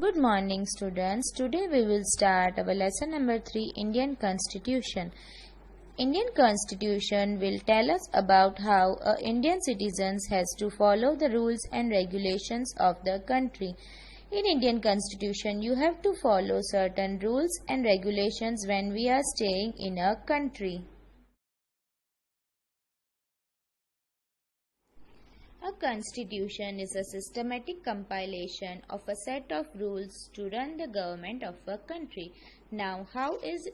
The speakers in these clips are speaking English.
Good morning, students. Today we will start our lesson number 3, Indian Constitution. Indian Constitution will tell us about how a Indian citizen has to follow the rules and regulations of the country. In Indian Constitution, you have to follow certain rules and regulations when we are staying in a country. A constitution is a systematic compilation of a set of rules to run the government of a country. Now, how is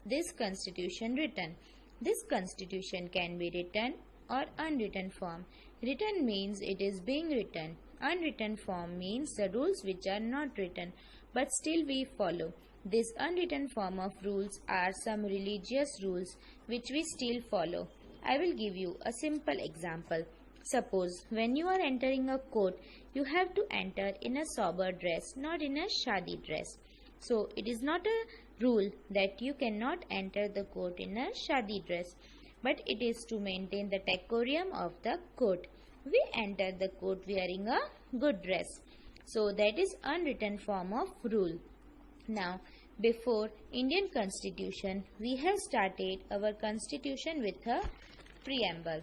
this constitution written? This constitution can be written or unwritten form. Written means it is being written. Unwritten form means the rules which are not written but still we follow. This unwritten form of rules are some religious rules which we still follow. I will give you a simple example. Suppose when you are entering a court, you have to enter in a sober dress, not in a shadi dress. So it is not a rule that you cannot enter the court in a shadi dress, but it is to maintain the decorum of the court. We enter the court wearing a good dress. So that is unwritten form of rule. Now, before Indian Constitution, we have started our Constitution with a preamble.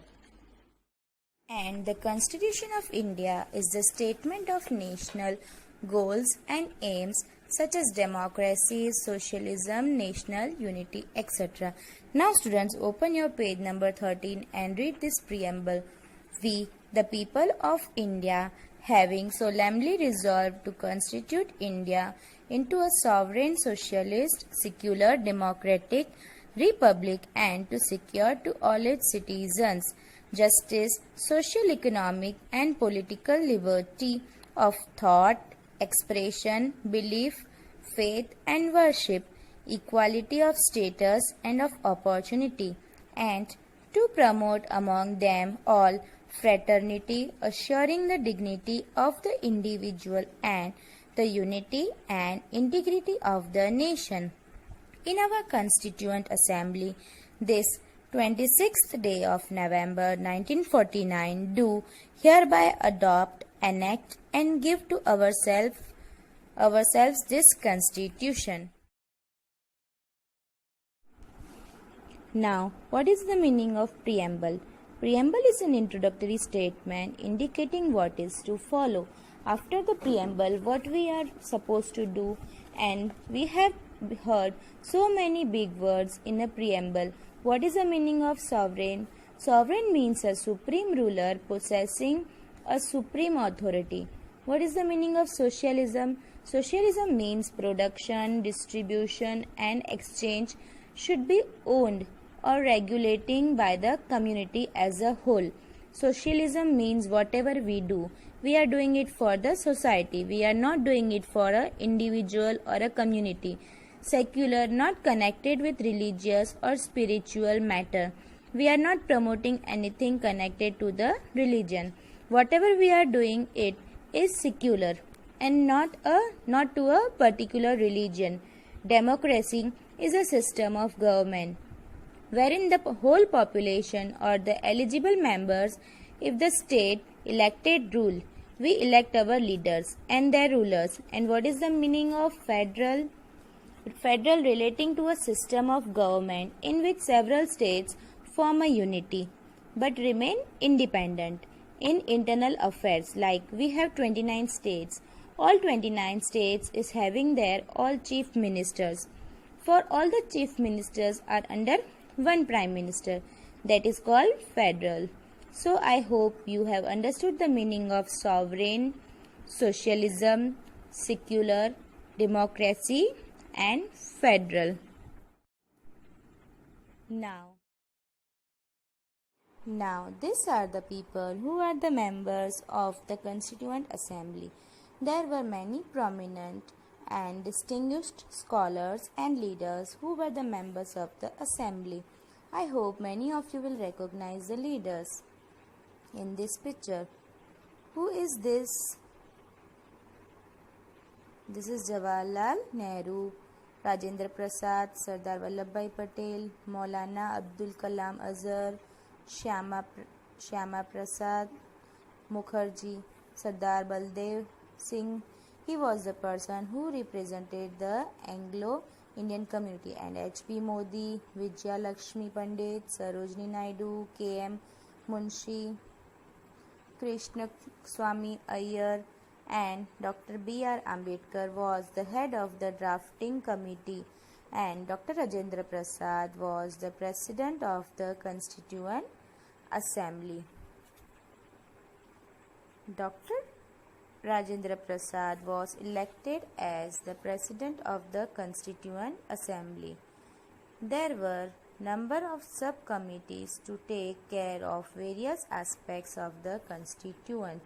And the Constitution of India is the statement of national goals and aims such as democracy, socialism, national unity, etc. Now students, open your page number 13 and read this preamble. We, the people of India, having solemnly resolved to constitute India into a sovereign, socialist, secular, democratic republic and to secure to all its citizens justice, social, economic and political liberty of thought, expression, belief, faith and worship, equality of status and of opportunity, and to promote among them all fraternity, assuring the dignity of the individual and the unity and integrity of the nation. In our Constituent Assembly, this 26th day of November 1949 do hereby adopt, enact and give to ourselves this Constitution. Now, what is the meaning of preamble? Preamble is an introductory statement indicating what is to follow. After the preamble, what we are supposed to do, and we have heard so many big words in a preamble. What is the meaning of sovereign? Sovereign means a supreme ruler possessing a supreme authority. What is the meaning of socialism? Socialism means production, distribution and exchange should be owned or regulating by the community as a whole. Socialism means whatever we do, we are doing it for the society. We are not doing it for an individual or a community. Secular, not connected with religious or spiritual matter. We are not promoting anything connected to the religion. Whatever we are doing, it is secular and not to a particular religion. Democracy is a system of government wherein the whole population or the eligible members, if the state elected rule, we elect our leaders and their rulers. And what is the meaning of federal? Federal relating to a system of government in which several states form a unity but remain independent in internal affairs. Like we have 29 states. All 29 states is having their all chief ministers. For all the chief ministers are under one prime minister. That is called federal. So I hope you have understood the meaning of sovereign, socialism, secular, democracy and federal. Now these are the people who are the members of the Constituent Assembly. There were many prominent and distinguished scholars and leaders who were the members of the assembly. I hope many of you will recognize the leaders in this picture. Who is this? This is Jawaharlal Nehru, Rajendra Prasad, Sardar Vallabhbhai Patel, Maulana Abdul Kalam Azhar, Shyama Prasad Mukherjee, Sardar Baldev Singh. He was the person who represented the Anglo-Indian community, and H.P. Modi, Vijaya Lakshmi Pandit, Sarojini Naidu, K.M. Munshi, Krishna Swami Iyer, and Dr. B.R. Ambedkar was the head of the drafting committee, and Dr. Rajendra Prasad was the president of the Constituent Assembly. Dr. Rajendra Prasad was elected as the president of the Constituent Assembly. There were number of subcommittees to take care of various aspects of the constitution.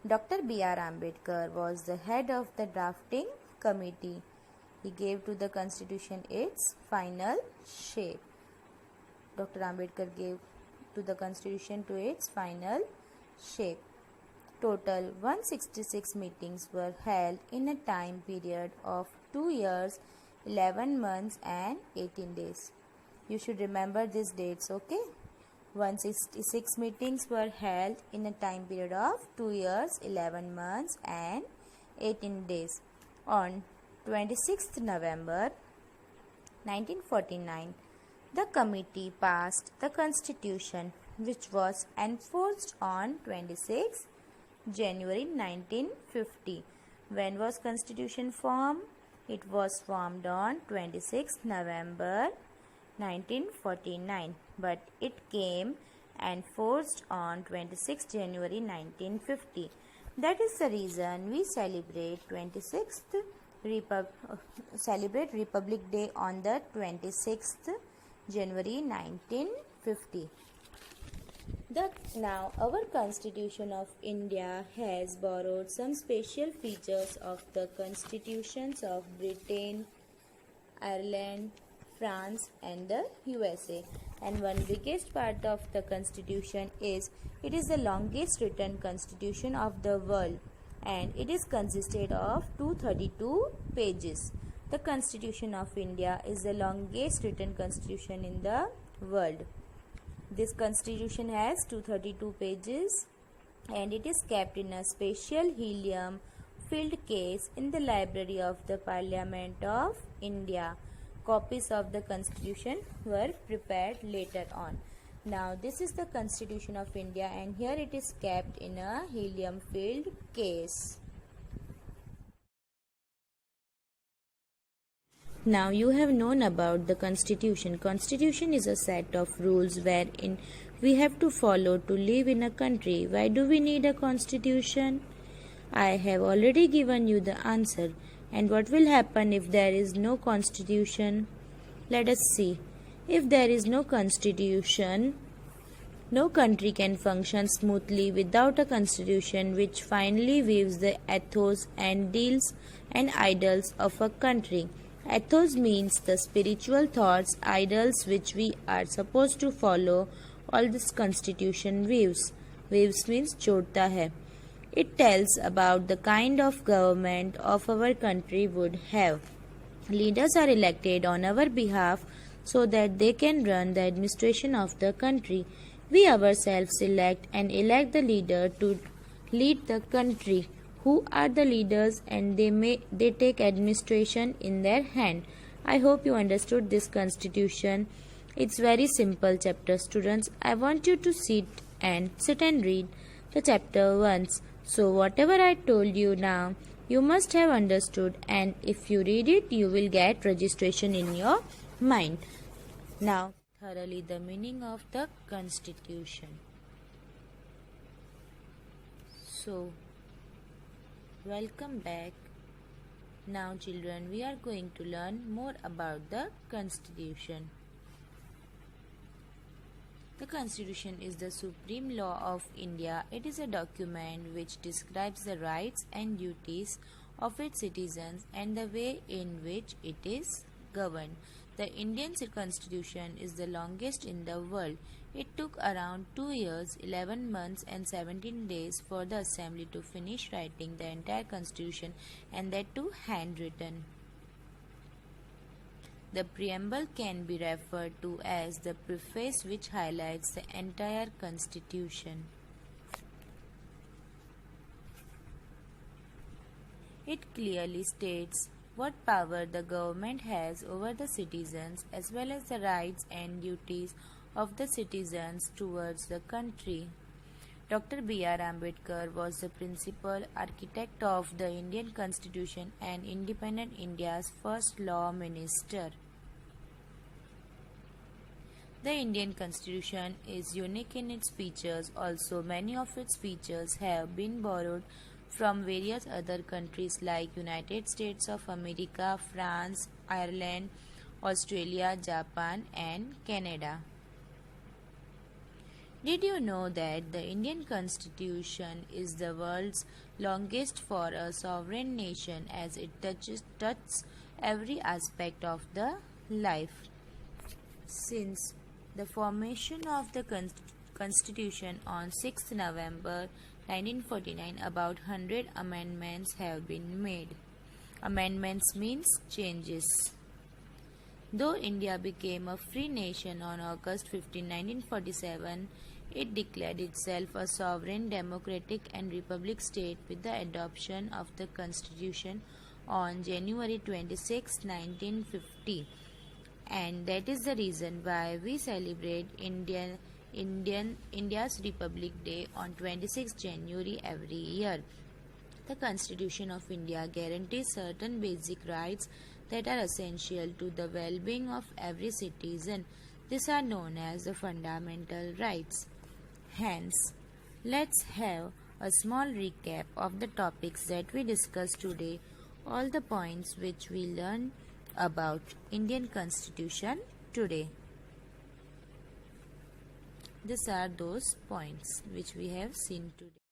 Dr. B.R. Ambedkar was the head of the drafting committee. He gave to the constitution its final shape. Dr. Ambedkar gave to the constitution to its final shape. Total 166 meetings were held in a time period of 2 years, 11 months and 18 days. You should remember these dates, okay? 166 meetings were held in a time period of 2 years, 11 months and 18 days. On 26th November 1949, the committee passed the constitution, which was enforced on 26th January 1950. When was constitution formed? It was formed on 26th November 1949, but it came enforced on 26th January 1950. That is the reason we celebrate Republic Day on the 26th January 1950. Now our Constitution of India has borrowed some special features of the constitutions of Britain, Ireland, France and the USA. And one biggest part of the constitution is it is the longest written constitution of the world, and it is consisted of 232 pages. The Constitution of India is the longest written constitution in the world. This constitution has 232 pages and it is kept in a special helium filled case in the library of the Parliament of India. Copies of the constitution were prepared later on. Now this is the Constitution of India and here it is kept in a helium filled case. Now you have known about the Constitution. Constitution is a set of rules wherein we have to follow to live in a country. Why do we need a Constitution? I have already given you the answer. And what will happen if there is no Constitution? Let us see. If there is no Constitution, no country can function smoothly without a Constitution which finally weaves the ethos and deals and ideals of a country. Ethos means the spiritual thoughts, ideals which we are supposed to follow. All this constitution weaves. Weaves means jodta hai. It tells about the kind of government of our country would have. Leaders are elected on our behalf so that they can run the administration of the country. We ourselves elect the leader to lead the country. Who are the leaders, and they take administration in their hand. I hope you understood this constitution. It's very simple chapter, students. I want you to sit and read the chapter once. So whatever I told you now, you must have understood, and if you read it, you will get registration in your mind. Now, thoroughly the meaning of the constitution. So, welcome back. Now children, we are going to learn more about the Constitution. The Constitution is the supreme law of India. It is a document which describes the rights and duties of its citizens and the way in which it is governed. The Indian Constitution is the longest in the world. It took around 2 years, 11 months and 17 days for the Assembly to finish writing the entire Constitution, and that too handwritten. The preamble can be referred to as the preface, which highlights the entire Constitution. It clearly states what power the government has over the citizens as well as the rights and duties of the citizens towards the country. Dr. B.R. Ambedkar was the principal architect of the Indian Constitution and independent India's first law minister. The Indian Constitution is unique in its features. Also, many of its features have been borrowed from various other countries like United States of America, France, Ireland, Australia, Japan, and Canada. Did you know that the Indian Constitution is the world's longest for a sovereign nation as it touches every aspect of the life? Since the formation of the Constitution on 6 November 1949, about 100 amendments have been made. Amendments means changes. Though India became a free nation on August 15, 1947, it declared itself a sovereign, democratic and republic state with the adoption of the Constitution on January 26, 1950. And that is the reason why we celebrate India's Republic Day on 26 January every year. The Constitution of India guarantees certain basic rights that are essential to the well-being of every citizen. These are known as the fundamental rights. Hence, let's have a small recap of the topics that we discussed today, all the points which we learned about Indian Constitution today. These are those points which we have seen today.